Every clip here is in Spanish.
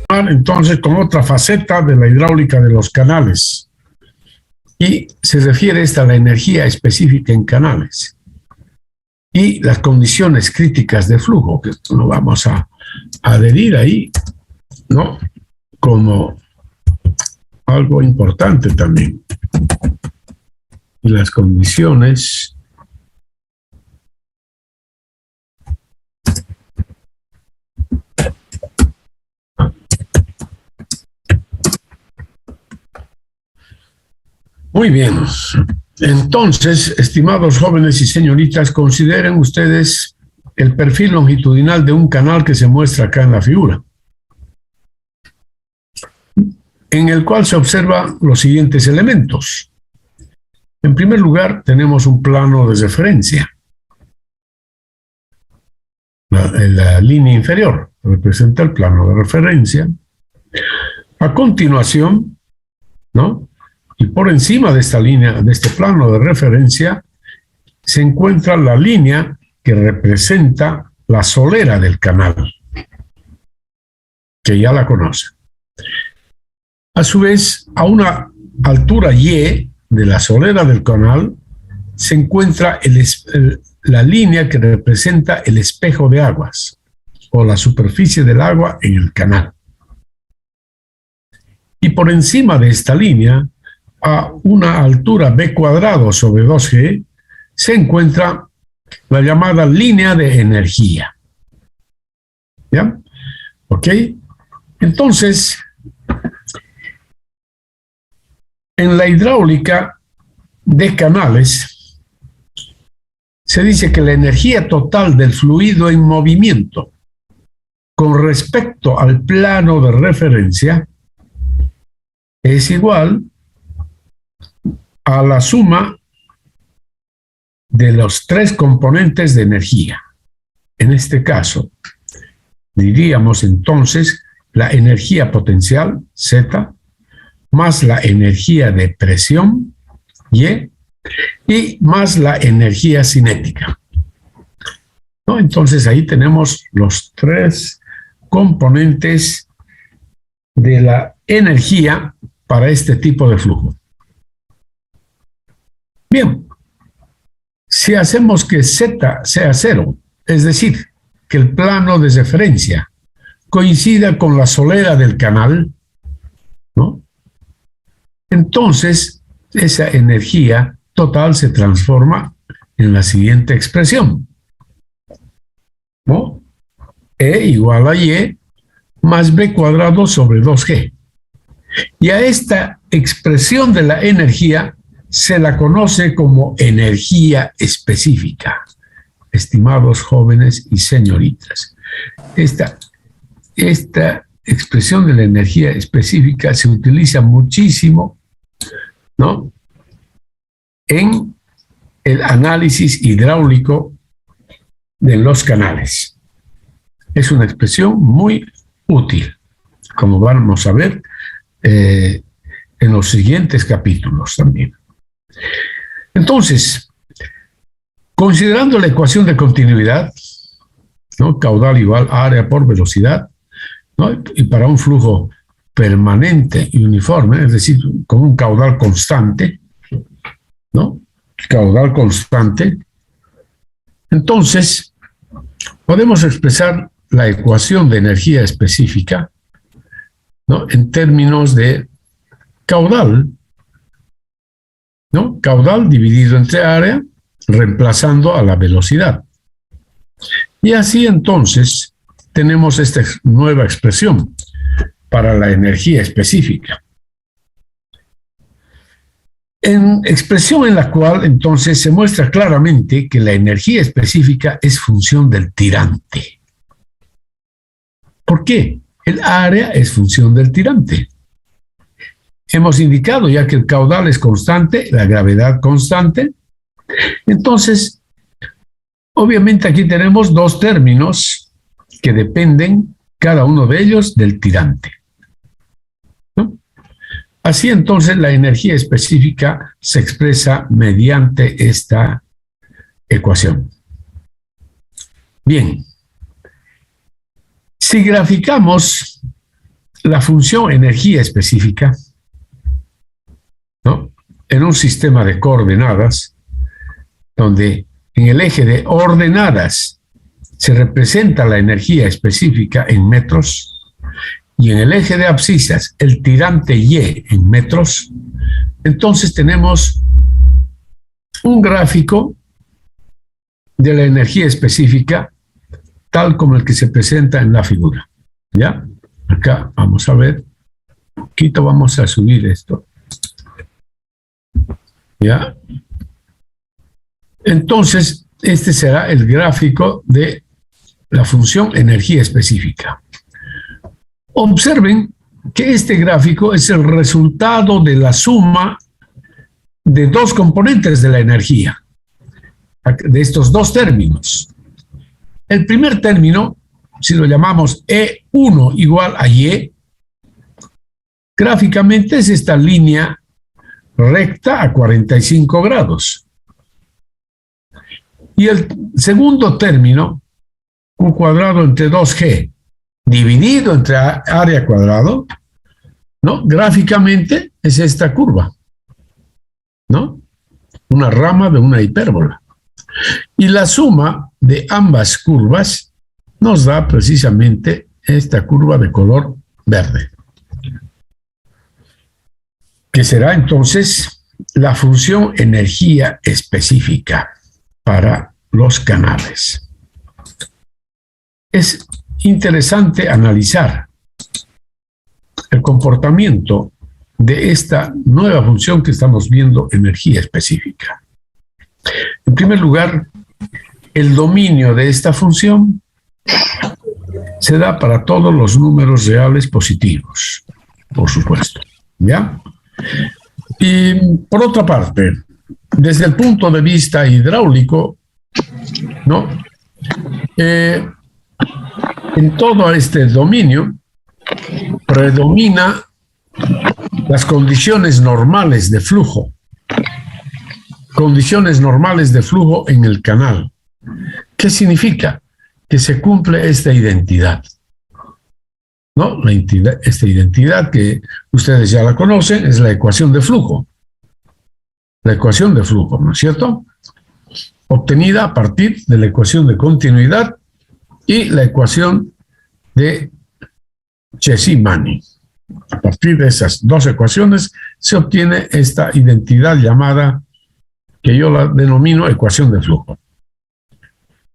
Entonces, con otra faceta de la hidráulica de los canales, y se refiere esta a la energía específica en canales y las condiciones críticas de flujo, que esto lo vamos a adherir ahí, ¿no? Como algo importante también. Y las condiciones muy bien. Entonces, estimados jóvenes y señoritas, consideren ustedes el perfil longitudinal de un canal que se muestra acá en la figura, en el cual se observan los siguientes elementos. En primer lugar, tenemos un plano de referencia. La línea inferior representa el plano de referencia. A continuación, ¿no? Y por encima de esta línea, de este plano de referencia, se encuentra la línea que representa la solera del canal, que ya la conocen. A su vez, a una altura Y de la solera del canal, se encuentra la línea que representa el espejo de aguas, o la superficie del agua en el canal. Y por encima de esta línea, a una altura b cuadrado sobre 2g, se encuentra la llamada línea de energía. ¿Ya? ¿Ok? Entonces, en la hidráulica de canales, se dice que la energía total del fluido en movimiento con respecto al plano de referencia es igual a la suma de los tres componentes de energía. En este caso, diríamos entonces la energía potencial, Z, más la energía de presión, Y, y más la energía cinética. ¿No? Entonces ahí tenemos los tres componentes de la energía para este tipo de flujo. Bien, si hacemos que Z sea cero, es decir, que el plano de referencia coincida con la solera del canal, ¿no? Entonces, esa energía total se transforma en la siguiente expresión, ¿no? E igual a Y más B cuadrado sobre 2G. Y a esta expresión de la energía se la conoce como energía específica, estimados jóvenes y señoritas. Esta expresión de la energía específica se utiliza muchísimo, ¿no?, en el análisis hidráulico de los canales. Es una expresión muy útil, como vamos a ver en los siguientes capítulos también. Entonces, considerando la ecuación de continuidad, ¿no?, caudal igual a área por velocidad, ¿no?, y para un flujo permanente y uniforme, es decir, con un caudal constante, ¿no?, caudal constante, entonces podemos expresar la ecuación de energía específica, ¿no?, en términos de caudal, ¿no?, caudal dividido entre área, reemplazando a la velocidad. Y así entonces tenemos esta nueva expresión para la energía específica. Expresión en la cual entonces se muestra claramente que la energía específica es función del tirante. ¿Por qué? El área es función del tirante. Hemos indicado ya que el caudal es constante, la gravedad constante. Entonces, obviamente aquí tenemos dos términos que dependen, cada uno de ellos, del tirante, ¿no? Así entonces la energía específica se expresa mediante esta ecuación. Bien, si graficamos la función energía específica, ¿no?, en un sistema de coordenadas, donde en el eje de ordenadas se representa la energía específica en metros, y en el eje de abscisas el tirante Y en metros, entonces tenemos un gráfico de la energía específica tal como el que se presenta en la figura. ¿Ya? Acá vamos a ver, un poquito vamos a subir esto. ¿Ya? Entonces, este será el gráfico de la función energía específica. Observen que este gráfico es el resultado de la suma de dos componentes de la energía, de estos dos términos. El primer término, si lo llamamos E1 igual a Y, gráficamente es esta línea recta a 45 grados. Y el segundo término, Q cuadrado entre 2G, dividido entre área cuadrado, ¿no?, gráficamente es esta curva, ¿no?, una rama de una hipérbola. Y la suma de ambas curvas nos da precisamente esta curva de color verde, que será entonces la función energía específica para los canales. Es interesante analizar el comportamiento de esta nueva función que estamos viendo, energía específica. En primer lugar, el dominio de esta función se da para todos los números reales positivos, por supuesto, ¿ya? Y por otra parte, desde el punto de vista hidráulico, ¿no?, en todo este dominio predomina las condiciones normales de flujo. Condiciones normales de flujo en el canal. ¿Qué significa? Que se cumple esta identidad, ¿no? Esta identidad que ustedes ya la conocen es la ecuación de flujo. La ecuación de flujo, ¿no es cierto?, obtenida a partir de la ecuación de continuidad y la ecuación de Chesimani. A partir de esas dos ecuaciones se obtiene esta identidad llamada, que yo la denomino ecuación de flujo.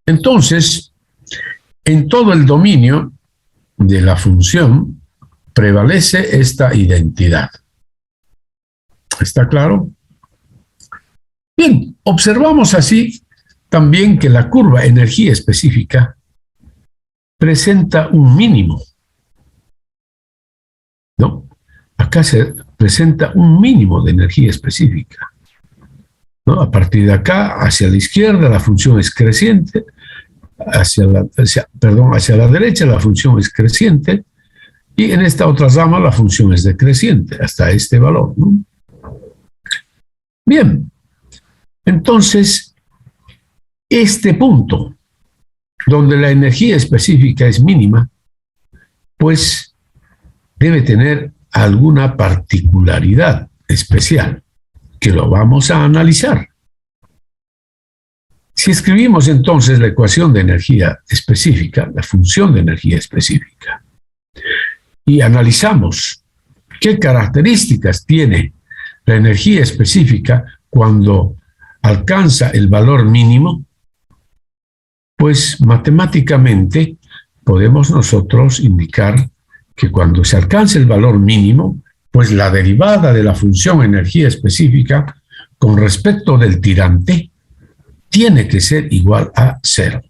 Entonces, en todo el dominio de la función prevalece esta identidad. ¿Está claro? Bien, observamos así también que la curva energía específica presenta un mínimo, ¿no? Acá se presenta un mínimo de energía específica, ¿no? A partir de acá, hacia la izquierda, la función es creciente, hacia la derecha la función es creciente, y en esta otra rama la función es decreciente, hasta este valor, ¿no? Bien, entonces, este punto, donde la energía específica es mínima, pues debe tener alguna particularidad especial, que lo vamos a analizar. Si escribimos entonces la ecuación de energía específica, la función de energía específica, y analizamos qué características tiene la energía específica cuando alcanza el valor mínimo, pues matemáticamente podemos nosotros indicar que cuando se alcance el valor mínimo, pues la derivada de la función energía específica con respecto del tirante tiene que ser igual a 0.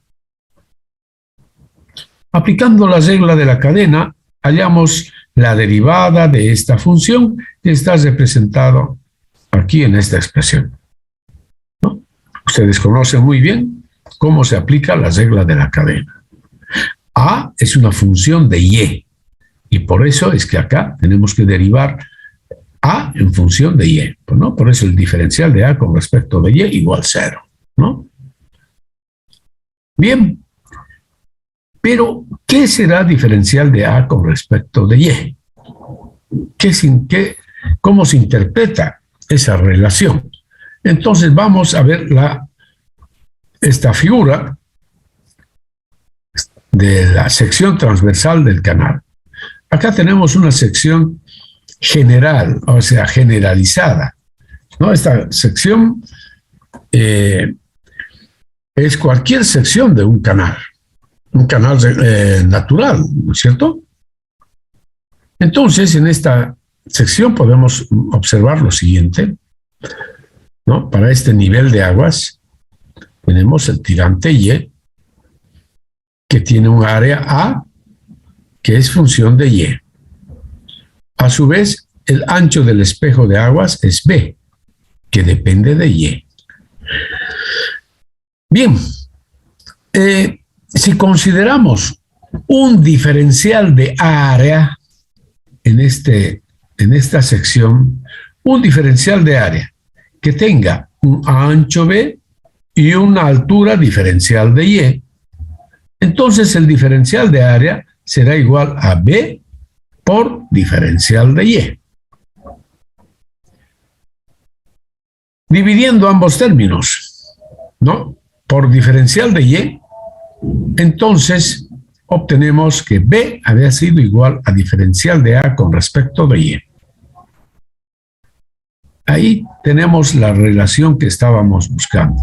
Aplicando la regla de la cadena, hallamos la derivada de esta función que está representado aquí en esta expresión, ¿no? Ustedes conocen muy bien cómo se aplica la regla de la cadena. A es una función de y por eso es que acá tenemos que derivar A en función de Y, ¿no? Por eso el diferencial de A con respecto de Y igual 0, ¿no? Bien, Pero, ¿qué será diferencial de A con respecto de Y? ¿Cómo se interpreta esa relación? Entonces vamos a ver esta figura de la sección transversal del canal. Acá tenemos una sección general, o sea, generalizada, ¿no? Esta sección es cualquier sección de un canal natural, ¿no es cierto? Entonces, en esta sección podemos observar lo siguiente, ¿no? Para este nivel de aguas tenemos el tirante Y, que tiene un área A, que es función de Y. A su vez, el ancho del espejo de aguas es B, que depende de Y. Bien, si consideramos un diferencial de área en esta sección, un diferencial de área que tenga un ancho B y una altura diferencial de Y, entonces el diferencial de área será igual a B por diferencial de Y. Dividiendo ambos términos, ¿no? Por diferencial de Y, entonces obtenemos que B había sido igual a diferencial de A con respecto de Y. Ahí tenemos la relación que estábamos buscando.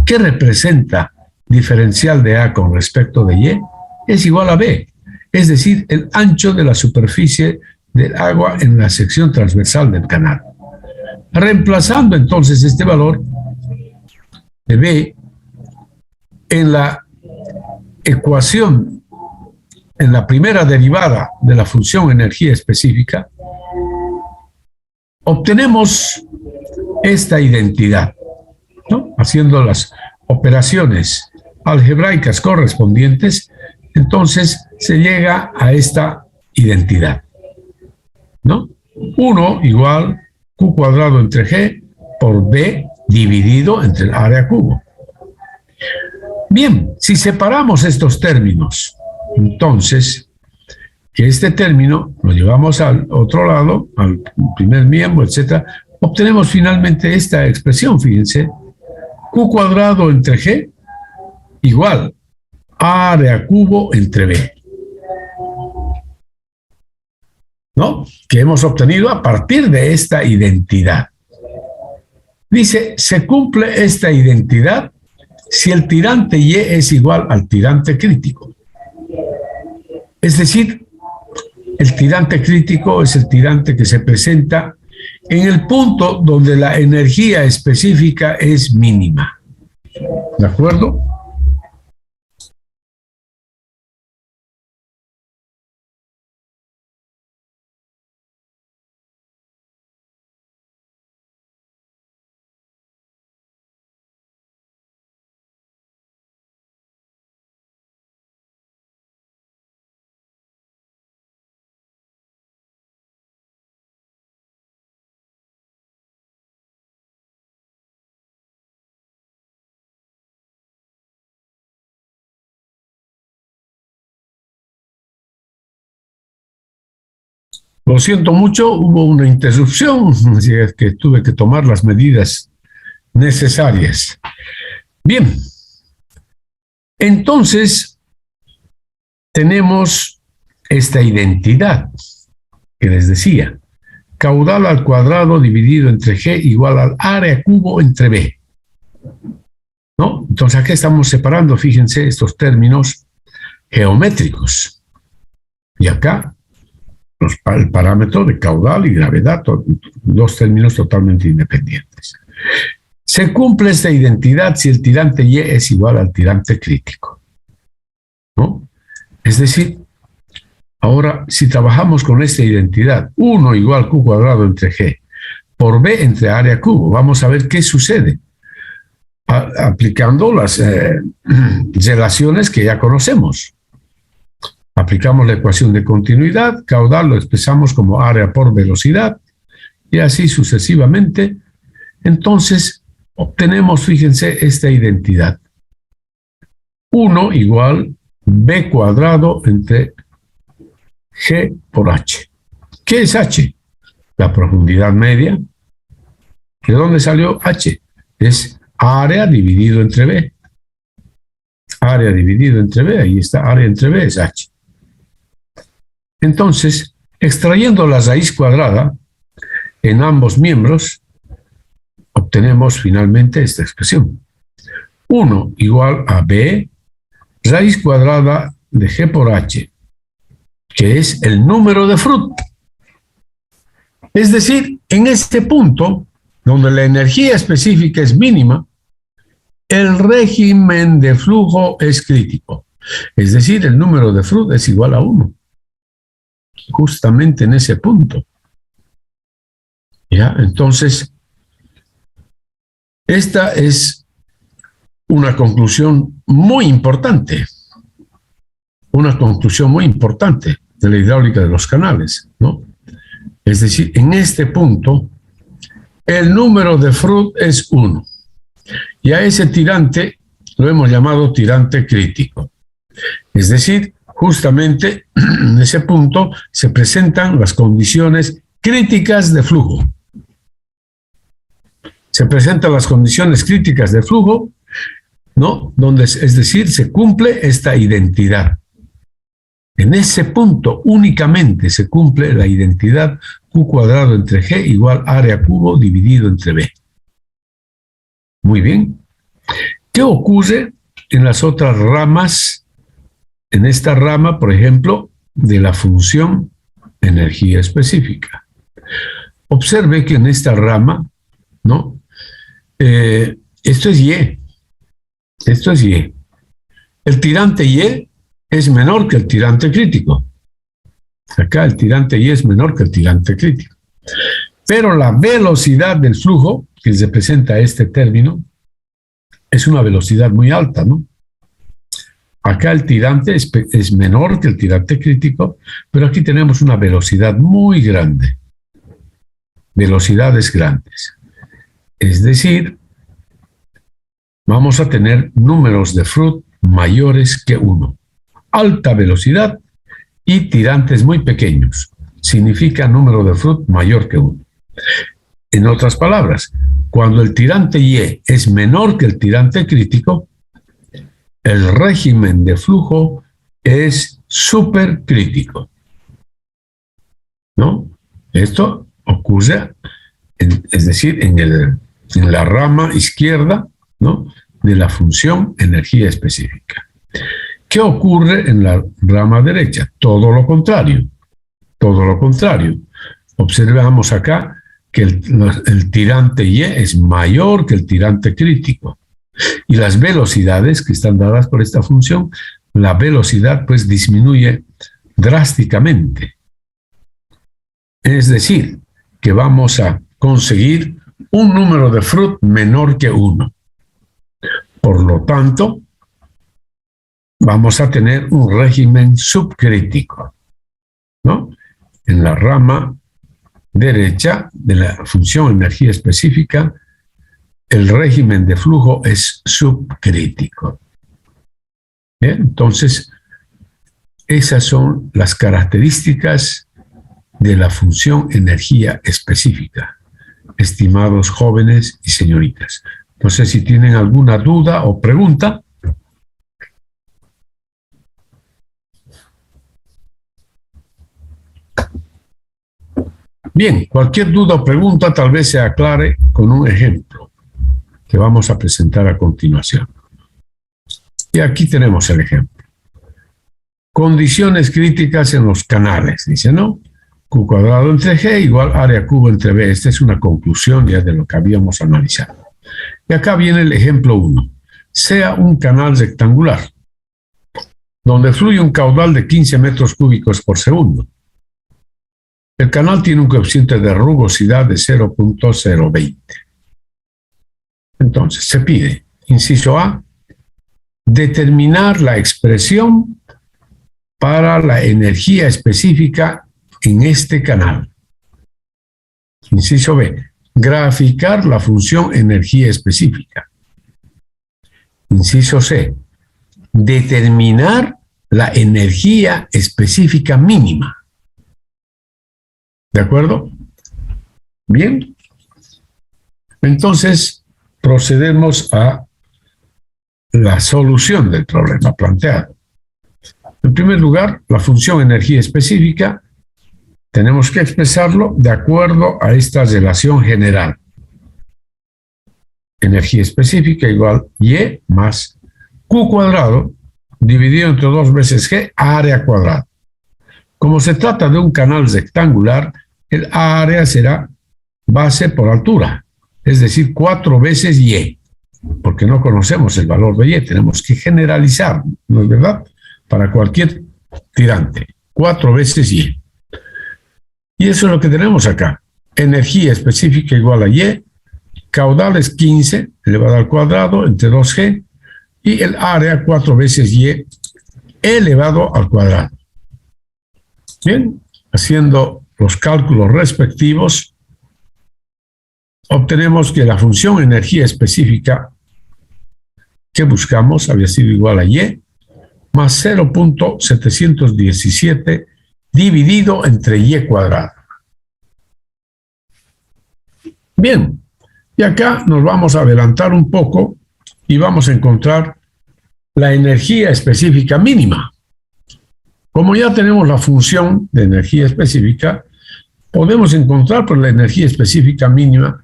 ¿Qué representa diferencial de A con respecto de Y? Es igual a B, es decir, el ancho de la superficie del agua en la sección transversal del canal. Reemplazando entonces este valor de B en la ecuación, en la primera derivada de la función energía específica, obtenemos esta identidad, ¿no? Haciendo las operaciones algebraicas correspondientes, entonces se llega a esta identidad, ¿no? 1 igual Q cuadrado entre G por B dividido entre el área cubo. Bien, si separamos estos términos, entonces, que este término lo llevamos al otro lado, al primer miembro, etc., obtenemos finalmente esta expresión, fíjense, Q cuadrado entre G igual área cubo entre B, ¿no? Que hemos obtenido a partir de esta identidad. Dice, se cumple esta identidad si el tirante Y es igual al tirante crítico. Es decir, el tirante crítico es el tirante que se presenta en el punto donde la energía específica es mínima. ¿De acuerdo? Lo siento mucho, hubo una interrupción, así es que tuve que tomar las medidas necesarias. Bien, entonces tenemos esta identidad que les decía, caudal al cuadrado dividido entre G igual al área cubo entre B, ¿no? Entonces aquí estamos separando, fíjense, estos términos geométricos. Y acá el parámetro de caudal y gravedad, dos términos totalmente independientes. Se cumple esta identidad si el tirante Y es igual al tirante crítico, ¿no? Es decir, ahora si trabajamos con esta identidad, 1 igual Q cuadrado entre G por B entre área cubo, vamos a ver qué sucede aplicando las relaciones que ya conocemos. Aplicamos la ecuación de continuidad, caudal lo expresamos como área por velocidad y así sucesivamente. Entonces obtenemos, fíjense, esta identidad. 1 igual B cuadrado entre G por H. ¿Qué es H? La profundidad media. ¿De dónde salió H? Es área dividido entre B. Área dividido entre B, ahí está, área entre B es H. Entonces, extrayendo la raíz cuadrada en ambos miembros, obtenemos finalmente esta expresión. 1 igual a B, raíz cuadrada de G por H, que es el número de Fruit. Es decir, en este punto, donde la energía específica es mínima, el régimen de flujo es crítico. Es decir, el número de Fruit es igual a 1. Justamente en ese punto. ¿Ya? Entonces, esta es una conclusión muy importante. Una conclusión muy importante de la hidráulica de los canales, ¿no? Es decir, en este punto, el número de Fruit es 1. Y a ese tirante lo hemos llamado tirante crítico. Es decir, justamente en ese punto se presentan las condiciones críticas de flujo. Se presentan las condiciones críticas de flujo, ¿no? Donde, es decir, se cumple esta identidad. En ese punto únicamente se cumple la identidad Q cuadrado entre G igual área cubo dividido entre B. Muy bien. ¿Qué ocurre en las otras ramas? En esta rama, por ejemplo, de la función energía específica. Observe que en esta rama, ¿no? Esto es Y. Esto es Y. El tirante Y es menor que el tirante crítico. Acá el tirante Y es menor que el tirante crítico. Pero la velocidad del flujo, que representa este término, es una velocidad muy alta, ¿no? Acá el tirante es menor que el tirante crítico, pero aquí tenemos una velocidad muy grande. Velocidades grandes. Es decir, vamos a tener números de Fruit mayores que 1. Alta velocidad y tirantes muy pequeños. Significa número de Fruit mayor que 1. En otras palabras, cuando el tirante Y es menor que el tirante crítico, el régimen de flujo es supercrítico, ¿no? Esto ocurre, es decir, en la rama izquierda, ¿no? De la función energía específica. ¿Qué ocurre en la rama derecha? Todo lo contrario. Todo lo contrario. Observamos acá que el tirante Y es mayor que el tirante crítico. Y las velocidades que están dadas por esta función, la velocidad pues disminuye drásticamente. Es decir, que vamos a conseguir un número de Fruit menor que 1. Por lo tanto, vamos a tener un régimen subcrítico, ¿no? En la rama derecha de la función energía específica, el régimen de flujo es subcrítico. ¿Bien? Entonces, esas son las características de la función energía específica, estimados jóvenes y señoritas. No sé si tienen alguna duda o pregunta. Bien, cualquier duda o pregunta tal vez se aclare con un ejemplo que vamos a presentar a continuación. Y aquí tenemos el ejemplo. Condiciones críticas en los canales, dice, ¿no? Q cuadrado entre G igual área cubo entre B. Esta es una conclusión ya de lo que habíamos analizado. Y acá viene el ejemplo 1. Sea un canal rectangular, donde fluye un caudal de 15 metros cúbicos por segundo. El canal tiene un coeficiente de rugosidad de 0.020. Entonces, se pide, inciso A, determinar la expresión para la energía específica en este canal. Inciso B, graficar la función energía específica. Inciso C, determinar la energía específica mínima. ¿De acuerdo? Bien. Entonces, procedemos a la solución del problema planteado. En primer lugar, la función energía específica tenemos que expresarlo de acuerdo a esta relación general. Energía específica igual Y más Q cuadrado dividido entre 2 veces G área cuadrada. Como se trata de un canal rectangular, el área será base por altura, es decir, 4 veces Y, porque no conocemos el valor de Y, tenemos que generalizar, ¿no es verdad? Para cualquier tirante, 4 veces Y. Y eso es lo que tenemos acá. Energía específica igual a Y, caudal es 15 elevado al cuadrado entre 2G, y el área 4 veces Y elevado al cuadrado. Bien, haciendo los cálculos respectivos, obtenemos que la función energía específica que buscamos había sido igual a Y más 0.717 dividido entre Y cuadrado. Bien, y acá nos vamos a adelantar un poco y vamos a encontrar la energía específica mínima. Como ya tenemos la función de energía específica, podemos encontrar pues, la energía específica mínima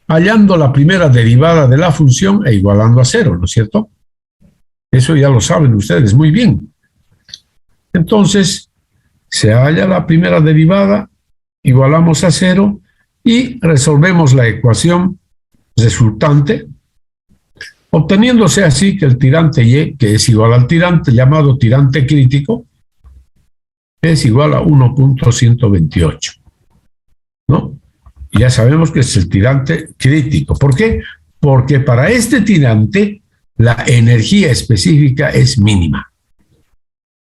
hallando la primera derivada de la función e igualando a 0, ¿no es cierto? Eso ya lo saben ustedes muy bien. Entonces, se halla la primera derivada, igualamos a 0 y resolvemos la ecuación resultante, obteniéndose así que el tirante Y, que es igual al tirante llamado tirante crítico, es igual a 1.128, ¿no? Y ya sabemos que es el tirante crítico. ¿Por qué? Porque para este tirante la energía específica es mínima.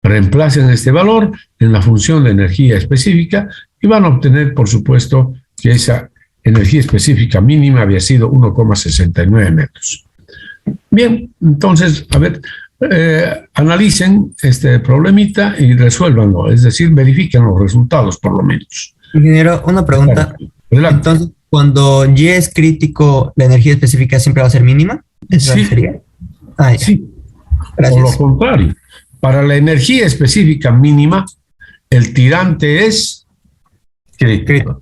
Reemplacen este valor en la función de energía específica y van a obtener, por supuesto, que esa energía específica mínima había sido 1,69 metros. Bien, entonces, a ver, analicen este problemita y resuélvanlo, es decir, verifiquen los resultados por lo menos. Ingeniero, una pregunta. Adelante. Entonces, cuando Y es crítico, ¿la energía específica siempre va a ser mínima? ¿Eso Sí. sería? Sí, Gracias. o lo contrario. Para la energía específica mínima, el tirante es crítico.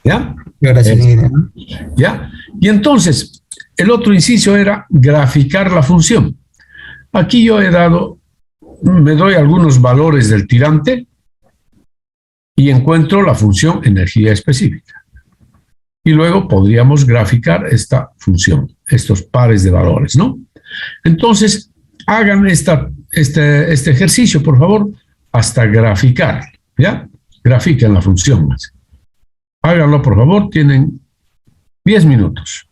¿Ya? Gracias, ingeniero. ¿Ya? Y entonces, el otro inciso era graficar la función. Aquí yo me doy algunos valores del tirante y encuentro la función energía específica. Y luego podríamos graficar esta función, estos pares de valores, ¿no? Entonces, hagan este ejercicio, por favor, hasta graficar, ¿ya? Grafiquen la función más. Háganlo, por favor, tienen 10 minutos.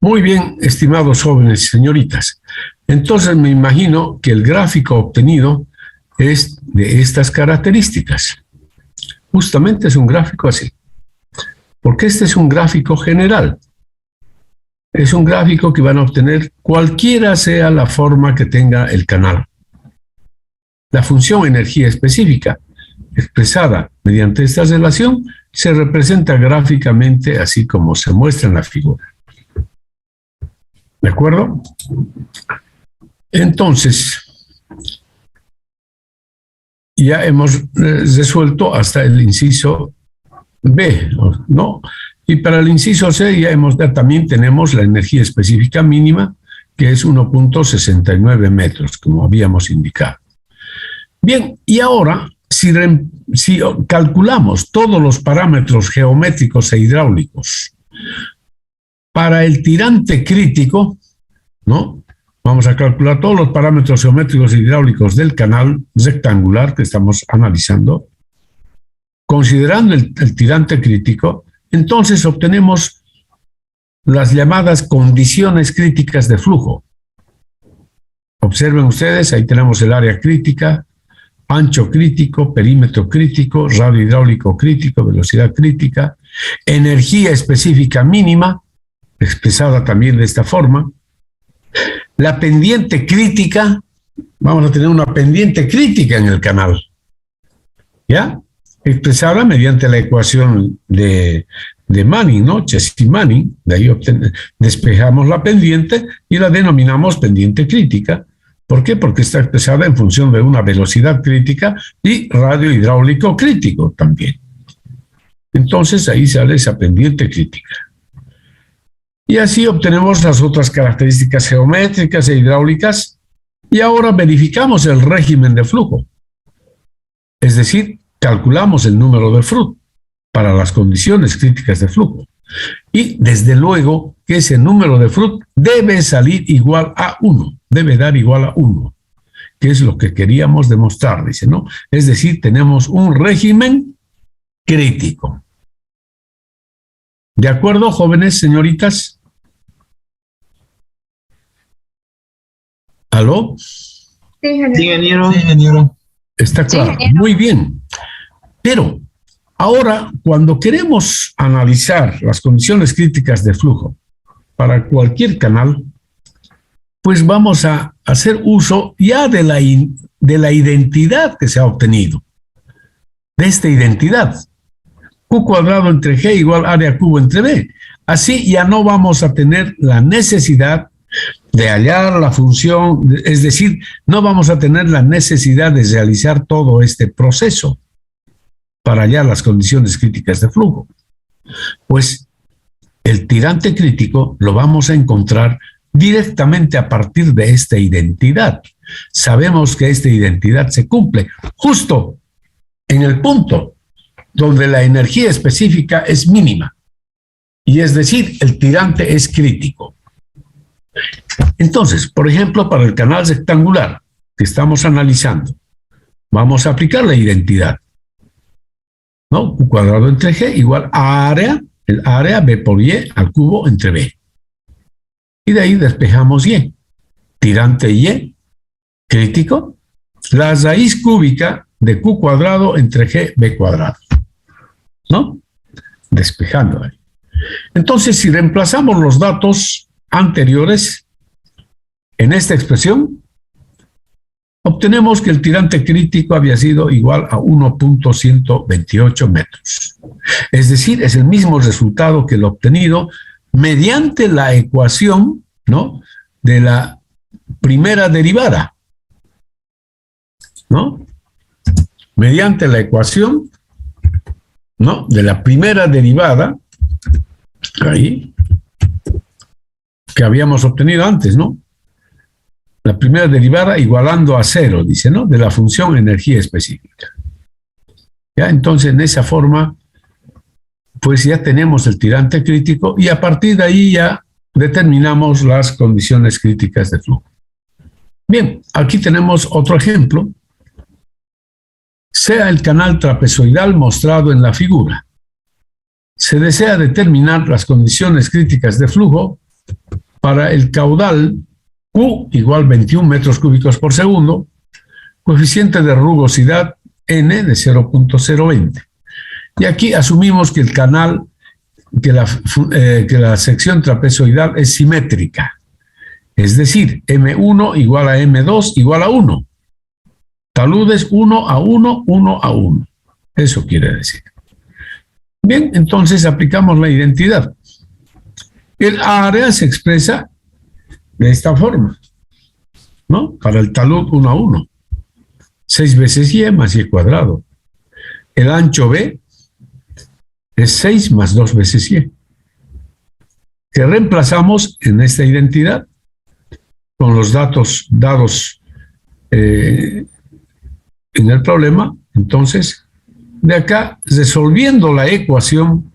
Muy bien, estimados jóvenes y señoritas. Entonces me imagino que el gráfico obtenido es de estas características. Justamente es un gráfico así. Porque este es un gráfico general. Es un gráfico que van a obtener cualquiera sea la forma que tenga el canal. La función energía específica, expresada mediante esta relación, se representa gráficamente así como se muestra en la figura. ¿De acuerdo? Entonces, ya hemos resuelto hasta el inciso B, ¿no? Y para el inciso C ya también tenemos la energía específica mínima, que es 1.69 metros, como habíamos indicado. Bien, y ahora, si calculamos todos los parámetros geométricos e hidráulicos para el tirante crítico, ¿no? Vamos a calcular todos los parámetros geométricos e hidráulicos del canal rectangular que estamos analizando, considerando el tirante crítico, entonces obtenemos las llamadas condiciones críticas de flujo. Observen ustedes, ahí tenemos el área crítica, ancho crítico, perímetro crítico, radio hidráulico crítico, velocidad crítica, energía específica mínima, expresada también de esta forma, la pendiente crítica, vamos a tener una pendiente crítica en el canal, ¿ya? Expresada mediante la ecuación de Manning, ¿no? Cesky-Manning. De ahí despejamos la pendiente y la denominamos pendiente crítica. ¿Por qué? Porque está expresada en función de una velocidad crítica y radio hidráulico crítico también. Entonces ahí sale esa pendiente crítica. Y así obtenemos las otras características geométricas e hidráulicas. Y ahora verificamos el régimen de flujo. Es decir, calculamos el número de Froude para las condiciones críticas de flujo. Y desde luego que ese número de Froude debe salir igual a 1, debe dar igual a 1, que es lo que queríamos demostrar, dice, ¿no? Es decir, tenemos un régimen crítico. ¿De acuerdo, jóvenes, señoritas? ¿Aló? Sí, ingeniero. Sí, ingeniero. Está claro. Sí, muy bien. Pero ahora, cuando queremos analizar las condiciones críticas de flujo para cualquier canal, pues vamos a hacer uso ya de la identidad que se ha obtenido. De esta identidad. Q cuadrado entre G igual área cubo entre B. Así ya no vamos a tener la necesidad de hallar la función, es decir, no vamos a tener la necesidad de realizar todo este proceso para hallar las condiciones críticas de flujo. Pues el tirante crítico lo vamos a encontrar directamente a partir de esta identidad. Sabemos que esta identidad se cumple justo en el punto donde la energía específica es mínima, y es decir, el tirante es crítico. Entonces, por ejemplo, para el canal rectangular que estamos analizando, vamos a aplicar la identidad, ¿no? Q cuadrado entre G igual a área, el área B por Y al cubo entre B. Y de ahí despejamos Y. Tirante Y, crítico, la raíz cúbica de Q cuadrado entre G B cuadrado, ¿no? Despejando ahí. Entonces, si reemplazamos los datos anteriores en esta expresión, obtenemos que el tirante crítico había sido igual a 1.128 metros. Es decir, es el mismo resultado que lo obtenido mediante la ecuación, ¿no?, de la primera derivada, ¿no? Mediante la ecuación, ¿no?, de la primera derivada, ahí, que habíamos obtenido antes, ¿no? La primera derivada igualando a 0, dice, ¿no?, de la función energía específica. ¿Ya? Entonces, en esa forma, pues ya tenemos el tirante crítico y a partir de ahí ya determinamos las condiciones críticas de flujo. Bien, aquí tenemos otro ejemplo. Sea el canal trapezoidal mostrado en la figura. Se desea determinar las condiciones críticas de flujo para el caudal Q igual 21 metros cúbicos por segundo, coeficiente de rugosidad N de 0.020. Y aquí asumimos que el canal, que la sección trapezoidal es simétrica. Es decir, M1 igual a M2 igual a 1. Taludes 1 a 1, 1 a 1. Eso quiere decir. Bien, entonces aplicamos la identidad. El área se expresa de esta forma, ¿no? Para el talud 1 a 1. 6 veces Y más Y cuadrado. El ancho B es 6 más 2 veces Y. Que reemplazamos en esta identidad con los datos dados en el problema. Entonces, de acá, resolviendo la ecuación,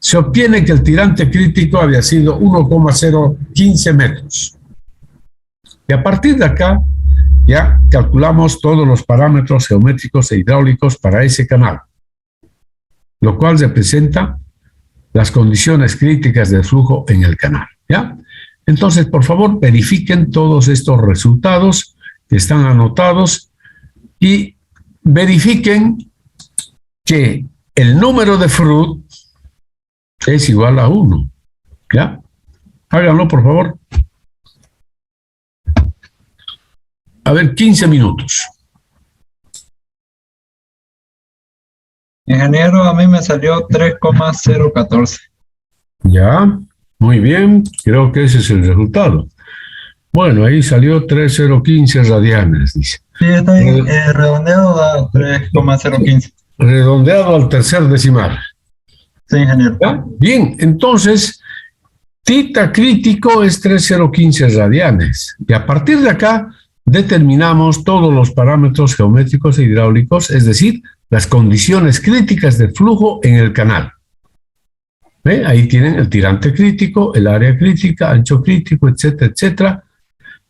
se obtiene que el tirante crítico había sido 1,015 metros. Y a partir de acá, ya calculamos todos los parámetros geométricos e hidráulicos para ese canal, lo cual representa las condiciones críticas del flujo en el canal, ¿ya? Entonces, por favor, verifiquen todos estos resultados que están anotados y verifiquen que el número de Froude es igual a 1, ¿ya? Háganlo, por favor. a ver, 15 minutos. Ingeniero, a mí me salió 3,014. Ya, muy bien, creo que ese es el resultado. Bueno, ahí salió 3015 radianes, dice. Sí, está bien, redondeado a 3,015. Redondeado al tercer decimal. Sí, ingeniero. ¿Ya? Bien, entonces, tita crítico es 3015 radianes. Y a partir de acá determinamos todos los parámetros geométricos e hidráulicos, es decir, las condiciones críticas de flujo en el canal. ¿Ve? Ahí tienen el tirante crítico, el área crítica, ancho crítico, etcétera, etcétera,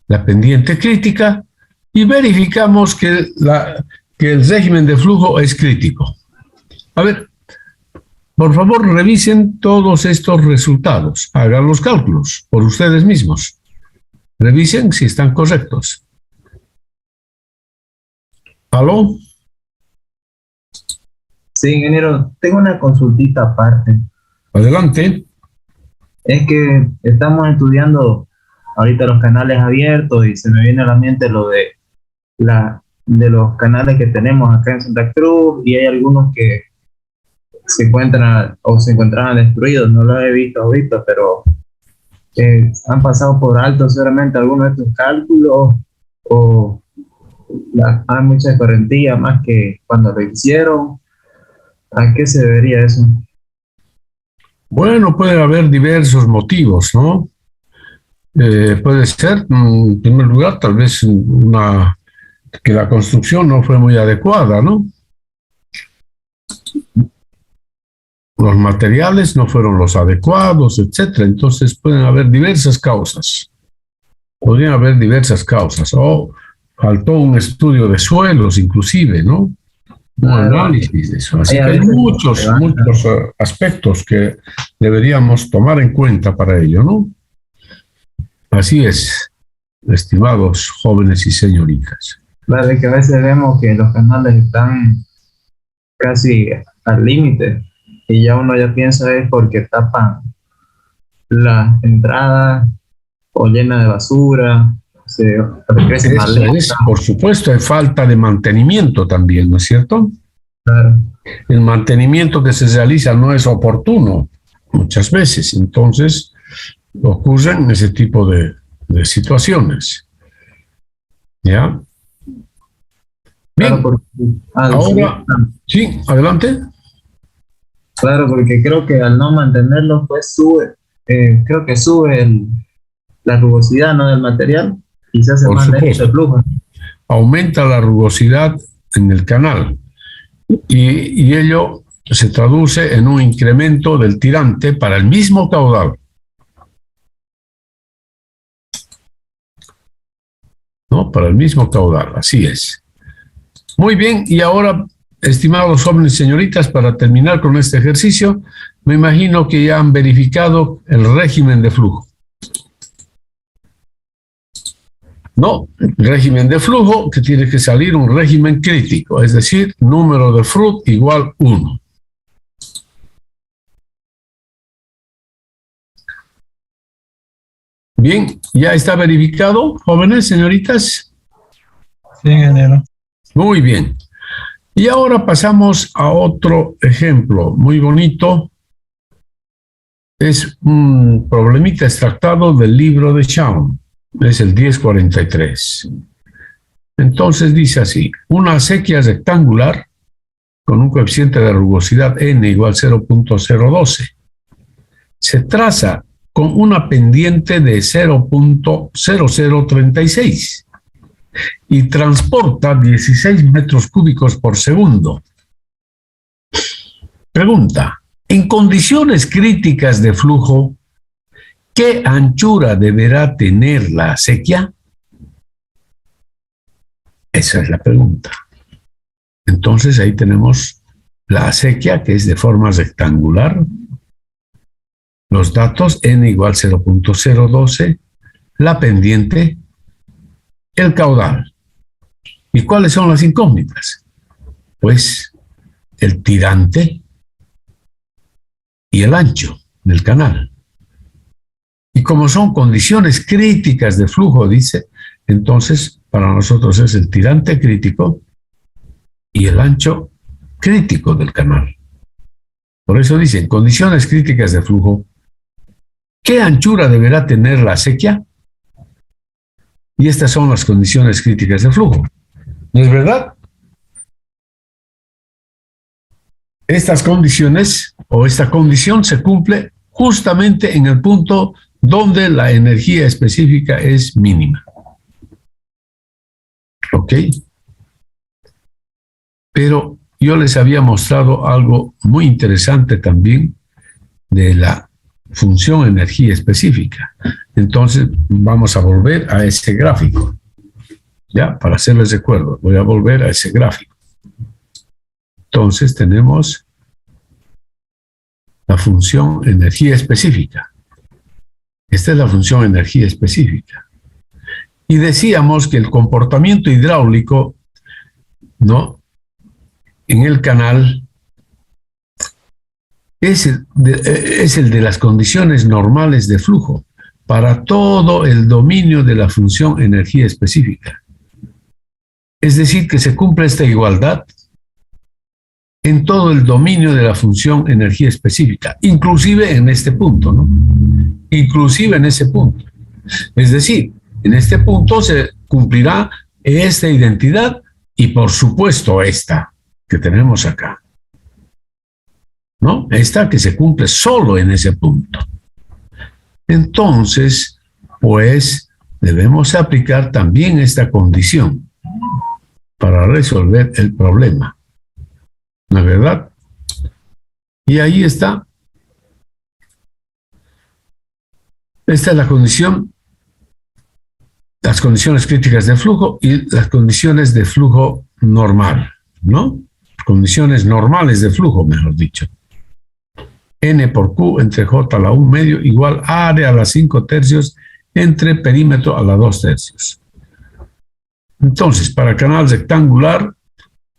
la pendiente crítica, y verificamos que el régimen de flujo es crítico. A ver, por favor, revisen todos estos resultados, hagan los cálculos por ustedes mismos. Revisen si están correctos. ¿Aló? Sí, ingeniero, tengo una consultita aparte. Adelante. Es que estamos estudiando ahorita los canales abiertos y se me viene a la mente lo de los canales que tenemos acá en Santa Cruz, y hay algunos que se encuentran o se encontraban destruidos. No los he visto ahorita, pero han pasado por alto seguramente algunos de estos cálculos, o hay mucha correntía más que cuando lo hicieron. ¿A qué se debería eso? Bueno, puede haber diversos motivos, ¿no? Puede ser, en primer lugar, tal vez que la construcción no fue muy adecuada, ¿no? Los materiales no fueron los adecuados, etcétera. Entonces pueden haber diversas causas. Podrían haber diversas causas. O faltó un estudio de suelos, inclusive, ¿no? Un análisis de eso. Así que hay muchos aspectos que deberíamos tomar en cuenta para ello, ¿no? Así es, estimados jóvenes y señoritas. Claro, es que a veces vemos que los canales están casi al límite y ya uno ya piensa es porque tapan la entrada o llena de basura, se regresa más Eso es, por supuesto, hay falta de mantenimiento también, ¿no es cierto? Claro. El mantenimiento que se realiza no es oportuno muchas veces, entonces ocurren ese tipo de situaciones. ¿Ya? Bien, Claro, ahora, sí, adelante. Claro, porque creo que al no mantenerlo, pues creo que sube la rugosidad, ¿no?, del material, y se hace Por más lento supuesto. el flujo. Aumenta la rugosidad en el canal y ello se traduce en un incremento del tirante para el mismo caudal. ¿No? Para el mismo caudal, así es. Muy bien, y ahora, estimados jóvenes y señoritas, para terminar con este ejercicio, me imagino que ya han verificado el régimen de flujo. No, régimen de flujo que tiene que salir un régimen crítico, es decir, número de Froude igual 1. Bien, ¿ya está verificado, jóvenes, señoritas? Sí, ingeniero. Muy bien. Y ahora pasamos a otro ejemplo muy bonito. Es un problemita extractado del libro de Shawn. Es el 1043. Entonces dice así: una acequia rectangular con un coeficiente de rugosidad n igual 0.012 se traza con una pendiente de 0.0036 y transporta 16 metros cúbicos por segundo. Pregunta: en condiciones críticas de flujo, ¿qué anchura deberá tener la acequia? Esa es la pregunta. Entonces ahí tenemos la acequia, que es de forma rectangular. Los datos n igual 0.012, la pendiente, el caudal. ¿Y cuáles son las incógnitas? Pues el tirante y el ancho del canal. Y como son condiciones críticas de flujo, dice, entonces para nosotros es el tirante crítico y el ancho crítico del canal. Por eso dicen, condiciones críticas de flujo, ¿qué anchura deberá tener la acequia? Y estas son las condiciones críticas de flujo. ¿No es verdad? Estas condiciones o esta condición se cumple justamente en el punto donde la energía específica es mínima. ¿Ok? Pero yo les había mostrado algo muy interesante también de la función energía específica. Entonces vamos a volver a ese gráfico. Ya, para hacerles recuerdo, voy a volver a ese gráfico. Entonces tenemos la función energía específica. Esta es la función energía específica. Y decíamos que el comportamiento hidráulico, ¿no?, en el canal es el de las condiciones normales de flujo para todo el dominio de la función energía específica. Es decir, que se cumple esta igualdad en todo el dominio de la función energía específica, inclusive en este punto, ¿no? Inclusive en ese punto. Es decir, en este punto se cumplirá esta identidad y por supuesto esta que tenemos acá, ¿no? Esta que se cumple solo en ese punto. Entonces, pues, debemos aplicar también esta condición para resolver el problema. ¿No es verdad? Y ahí está. Esta es la condición, las condiciones críticas de flujo y las condiciones de flujo normal, ¿no? Condiciones normales de flujo, mejor dicho. N por Q entre J a la 1 medio igual a área a la 5 tercios entre perímetro a la 2 tercios. Entonces, para canal rectangular,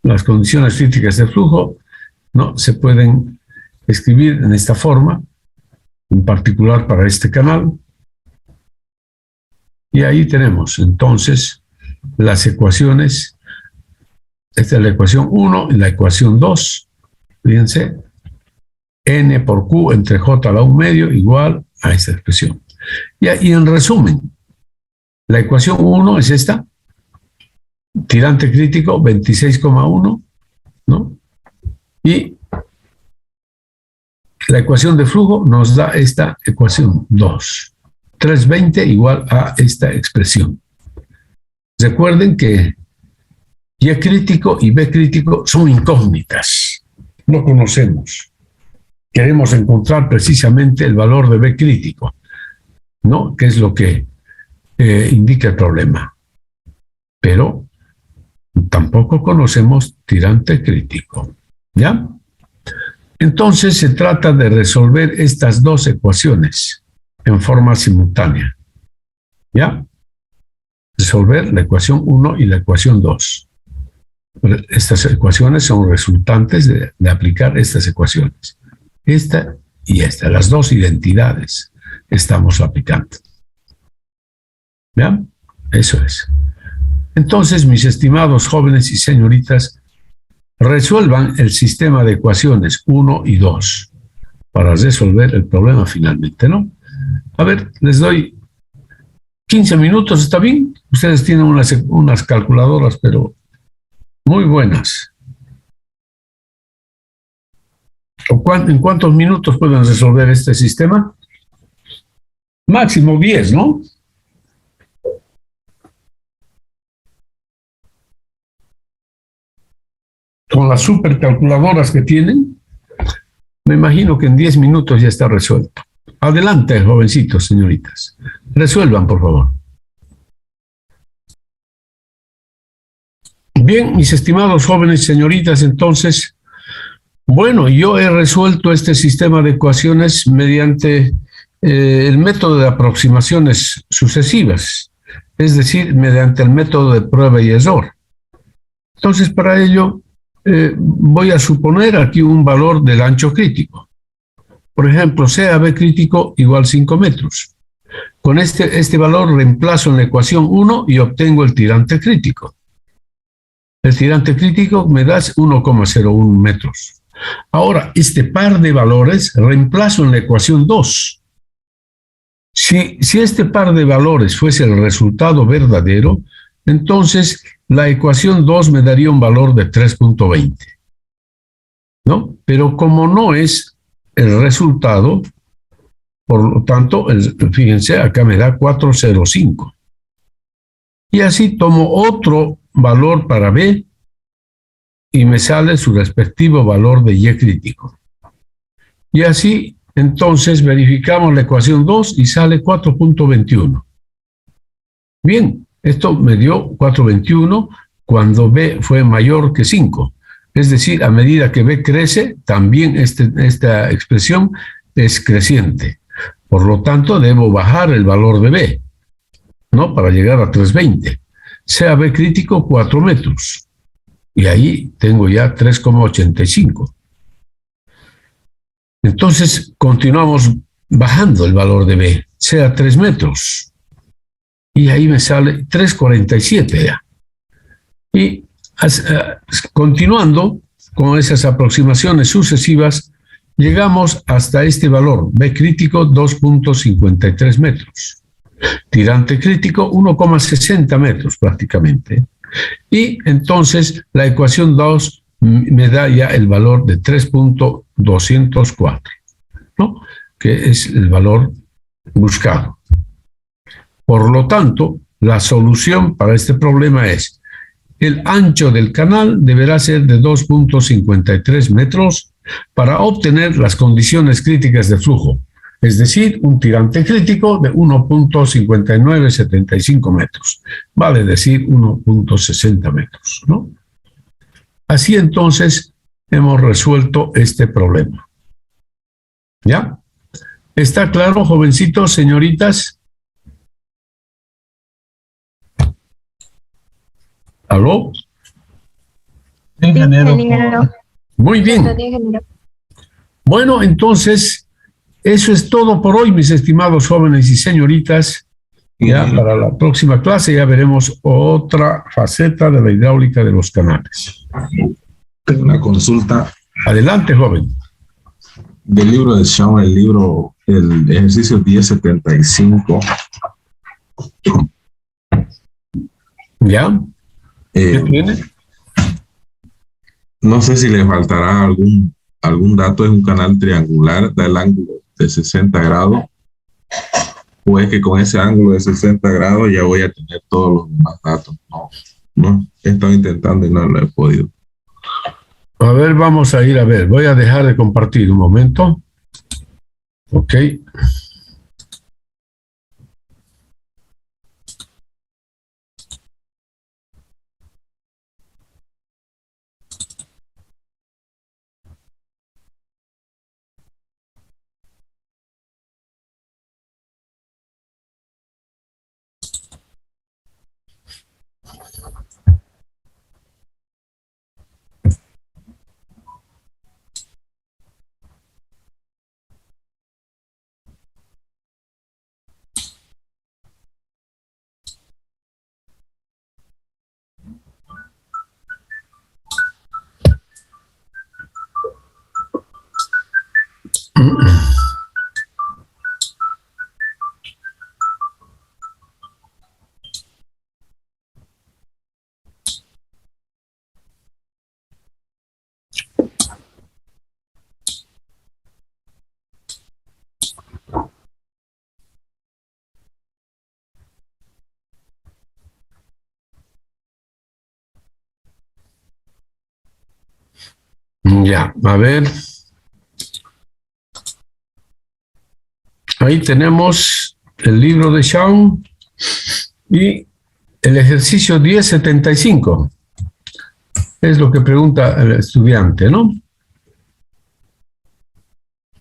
las condiciones críticas de flujo, ¿no?, se pueden escribir en esta forma, en particular para este canal. Y ahí tenemos entonces las ecuaciones. Esta es la ecuación 1 y la ecuación 2. Fíjense, N por Q entre J a la 1 medio igual a esta expresión. Y en resumen, la ecuación 1 es esta. Tirante crítico 26,1, ¿no? Y la ecuación de flujo nos da esta ecuación 2. 320 igual a esta expresión. Recuerden que Y crítico y B crítico son incógnitas. No conocemos. Queremos encontrar precisamente el valor de B crítico, ¿no?, que es lo que indica el problema. Pero tampoco conocemos tirante crítico. ¿Ya? Entonces se trata de resolver estas dos ecuaciones en forma simultánea. ¿Ya? Resolver la ecuación 1 y la ecuación 2. Estas ecuaciones son resultantes de aplicar estas ecuaciones. Esta y esta, las dos identidades estamos aplicando. ¿Ya? Eso es. Entonces, mis estimados jóvenes y señoritas, resuelvan el sistema de ecuaciones 1 y 2 para resolver el problema finalmente, ¿no? A ver, les doy 15 minutos, ¿está bien? Ustedes tienen unas calculadoras, pero muy buenas. ¿En cuántos minutos pueden resolver este sistema? Máximo 10, ¿no? Con las supercalculadoras que tienen, me imagino que en 10 minutos ya está resuelto. Adelante, jovencitos, señoritas. Resuelvan, por favor. Bien, mis estimados jóvenes y señoritas, entonces, bueno, yo he resuelto este sistema de ecuaciones mediante el método de aproximaciones sucesivas, es decir, mediante el método de prueba y error. Entonces, para ello, voy a suponer aquí un valor del ancho crítico. Por ejemplo, sea B crítico igual 5 metros. Con este valor reemplazo en la ecuación 1 y obtengo el tirante crítico. El tirante crítico me da 1,01 metros. Ahora, este par de valores reemplazo en la ecuación 2. Si este par de valores fuese el resultado verdadero, entonces la ecuación 2 me daría un valor de 3,20. ¿No? Pero como no es el resultado, por lo tanto, fíjense, acá me da 4,05. Y así tomo otro valor para B y me sale su respectivo valor de Y crítico. Y así, entonces, verificamos la ecuación 2 y sale 4,21. Bien, esto me dio 4,21 cuando B fue mayor que 5. Es decir, a medida que B crece, también esta expresión es creciente. Por lo tanto, debo bajar el valor de B, ¿no? Para llegar a 3,20. Sea B crítico 4 metros. Y ahí tengo ya 3,85. Entonces, continuamos bajando el valor de B, sea 3 metros. Y ahí me sale 3,47 ya. Y continuando con esas aproximaciones sucesivas, llegamos hasta este valor, B crítico 2,53 metros. Tirante crítico 1,60 metros prácticamente. Y entonces la ecuación 2 me da ya el valor de 3,204, ¿no? Que es el valor buscado. Por lo tanto, la solución para este problema es: el ancho del canal deberá ser de 2,53 metros para obtener las condiciones críticas de flujo, es decir, un tirante crítico de 1,5975 metros, vale decir 1,60 metros, ¿no? Así entonces hemos resuelto este problema. ¿Ya? ¿Está claro, jovencitos, señoritas? ¿Aló? Ingeniero. Muy bien. Bueno, entonces, eso es todo por hoy, mis estimados jóvenes y señoritas. Ya para la próxima clase ya veremos otra faceta de la hidráulica de los canales. Tengo una consulta Adelante, joven. del libro de Shaw, el ejercicio 1075. ¿Ya? ¿Qué tiene? No sé si le faltará algún dato. Es un canal triangular, da el ángulo de 60 grados. O es que con ese ángulo de 60 grados ya voy a tener todos los demás datos. No, he estado intentando y no lo he podido. A ver, vamos a ir a ver. Voy a dejar de compartir un momento. Ok. Ya, a ver. Ahí tenemos el libro de Shaw y el ejercicio 1075. Es lo que pregunta el estudiante, ¿no?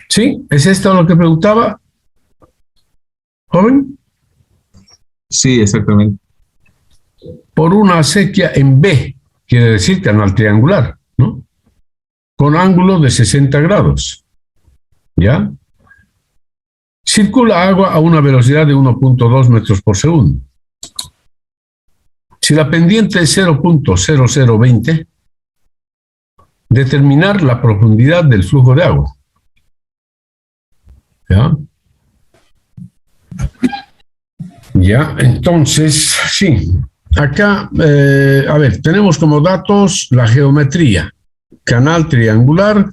¿Sí? ¿Es esto lo que preguntaba, joven? Sí, exactamente. Por una acequia en B, quiere decir canal triangular, ¿no? Con ángulo de 60 grados. ¿Ya? Circula agua a una velocidad de 1.2 metros por segundo. Si la pendiente es 0.0020, determinar la profundidad del flujo de agua. ¿Ya? Ya, entonces, sí. Acá, a ver, tenemos como datos la geometría. Canal triangular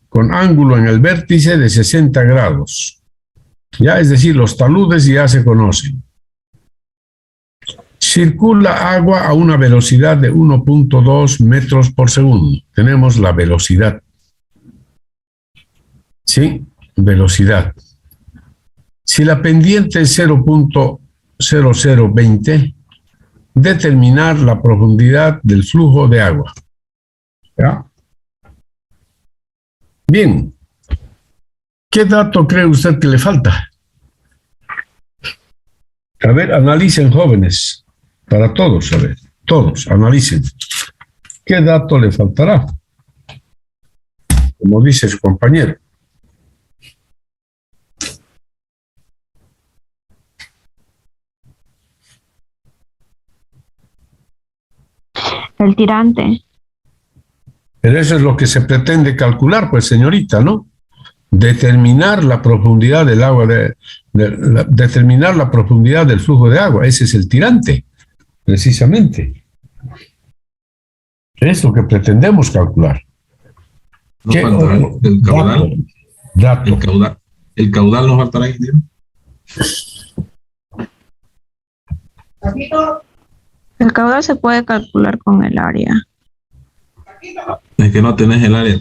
con ángulo en el vértice de 60 grados. Ya, es decir, los taludes ya se conocen. Circula agua a una velocidad de 1.2 metros por segundo. Tenemos la velocidad. ¿Sí? Velocidad. Si la pendiente es 0.0020, determinar la profundidad del flujo de agua. ¿Ya? Bien. ¿Qué dato cree usted que le falta? A ver, analicen, jóvenes. Para todos, a ver. Todos, analicen. ¿Qué dato le faltará? Como dice su compañero. El tirante. Pero eso es lo que se pretende calcular, pues, señorita, ¿no? Determinar la profundidad del agua, determinar la profundidad del flujo de agua. Ese es el tirante, precisamente. Es lo que pretendemos calcular. Nos faltará el caudal. Dato. El caudal nos faltará, ingeniero. El caudal se puede calcular con el área. Es que no tenés el área.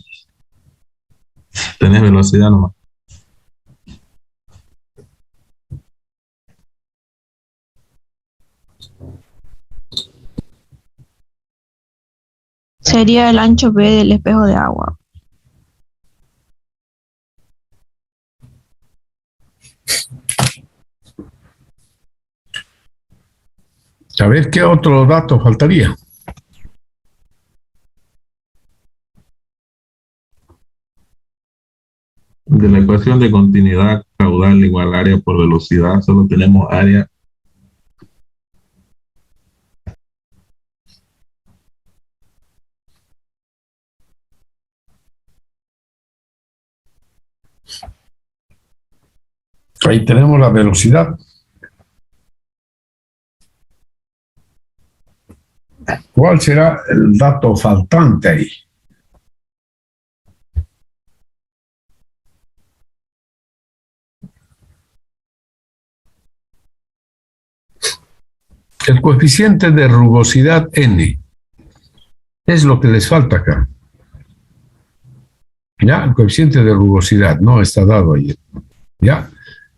Tenés velocidad nomás. Sería el ancho B del espejo de agua. A ver, ¿qué otro dato faltaría? De la ecuación de continuidad caudal igual área por velocidad, solo tenemos área. Ahí tenemos la velocidad. ¿Cuál será el dato faltante ahí? El coeficiente de rugosidad N es lo que les falta acá. Ya, el coeficiente de rugosidad no está dado ahí. Ya,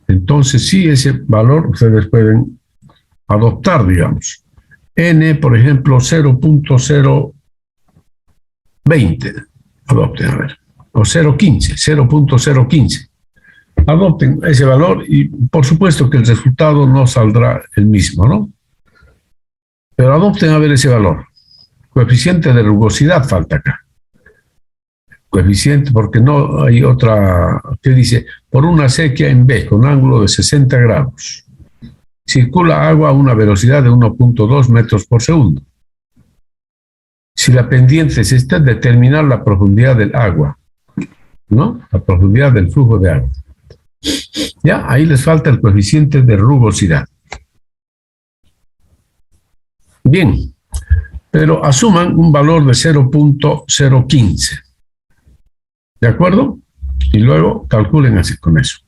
entonces sí, ese valor ustedes pueden adoptar, digamos. N, por ejemplo, 0.020. Adopten, a ver. O 0.15. Adopten ese valor y por supuesto que el resultado no saldrá el mismo, ¿no? Pero adopten a ver ese valor. Coeficiente de rugosidad falta acá. Coeficiente, porque no hay otra que dice, por una sequía en B con ángulo de 60 grados. Circula agua a una velocidad de 1.2 metros por segundo. Si la pendiente es esta, determinar la profundidad del agua, ¿no? La profundidad del flujo de agua. Ya, ahí les falta el coeficiente de rugosidad. Bien, pero asuman un valor de 0.015. ¿De acuerdo? Y luego calculen así con eso.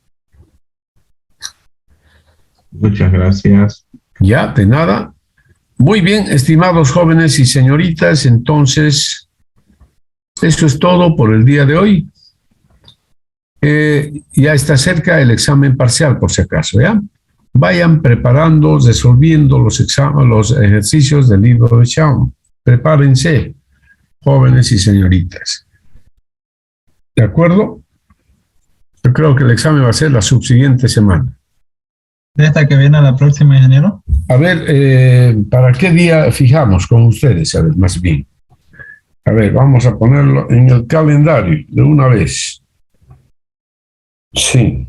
Muchas gracias. Ya, de nada. Muy bien, estimados jóvenes y señoritas, entonces, eso es todo por el día de hoy. Ya está cerca el examen parcial, por si acaso, ¿ya? Vayan preparando, resolviendo los ejercicios del libro de Shawn. Prepárense, jóvenes y señoritas. ¿De acuerdo? Yo creo que el examen va a ser la subsiguiente semana. ¿Esta que viene a la próxima, ingeniero? A ver, ¿para qué día fijamos con ustedes? A ver, más bien. A ver, vamos a ponerlo en el calendario de una vez. Sí.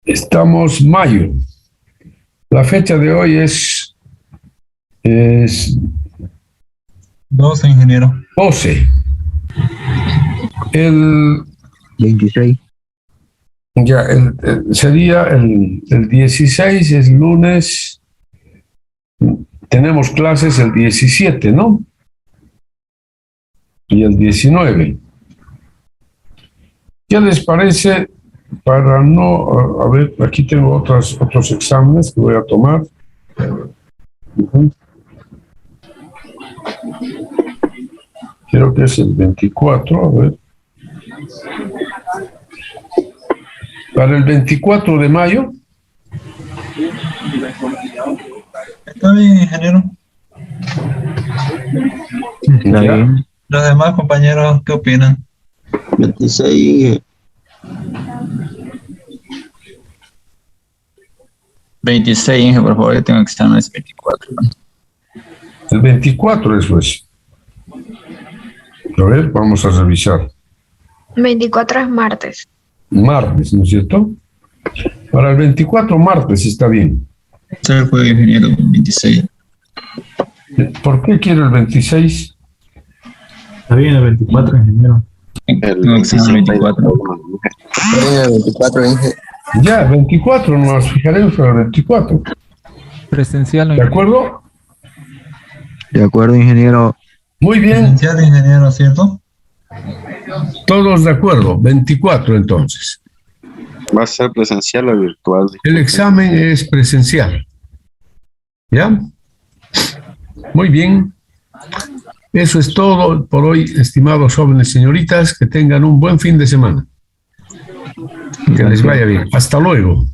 Estamos mayo. La fecha de hoy es 12, ingeniero. 12. El 26. Ya, sería el 16, es lunes. Tenemos clases el 17, ¿no? Y el 19. ¿Qué les parece para no... A ver, aquí tengo otros exámenes que voy a tomar. Ujú. Creo que es el 24, a ver. Para el 24 de mayo. Está bien, ingeniero. Está Ya. bien. Los demás compañeros, ¿qué opinan? 26. 26, Inge, por favor, yo tengo exámenes 24. El 24 después. A ver, vamos a revisar. 24 es martes. Martes, ¿no es cierto? Para el 24 martes está bien. Este es el jueves, ingeniero, 26. ¿Por qué quiero el 26? Está bien el 24, ingeniero. Tengo examen 24. El 24, Inge. Ya, 24, nos fijaremos para el 24. Presencial. ¿De acuerdo? De acuerdo, ingeniero. Muy bien, Presencial, ingeniero, ¿cierto? todos de acuerdo. 24 entonces. ¿Va a ser presencial o virtual? El examen es presencial. ¿Ya? Muy bien. Eso es todo por hoy, estimados jóvenes señoritas. Que tengan un buen fin de semana. Que les vaya bien. Hasta luego.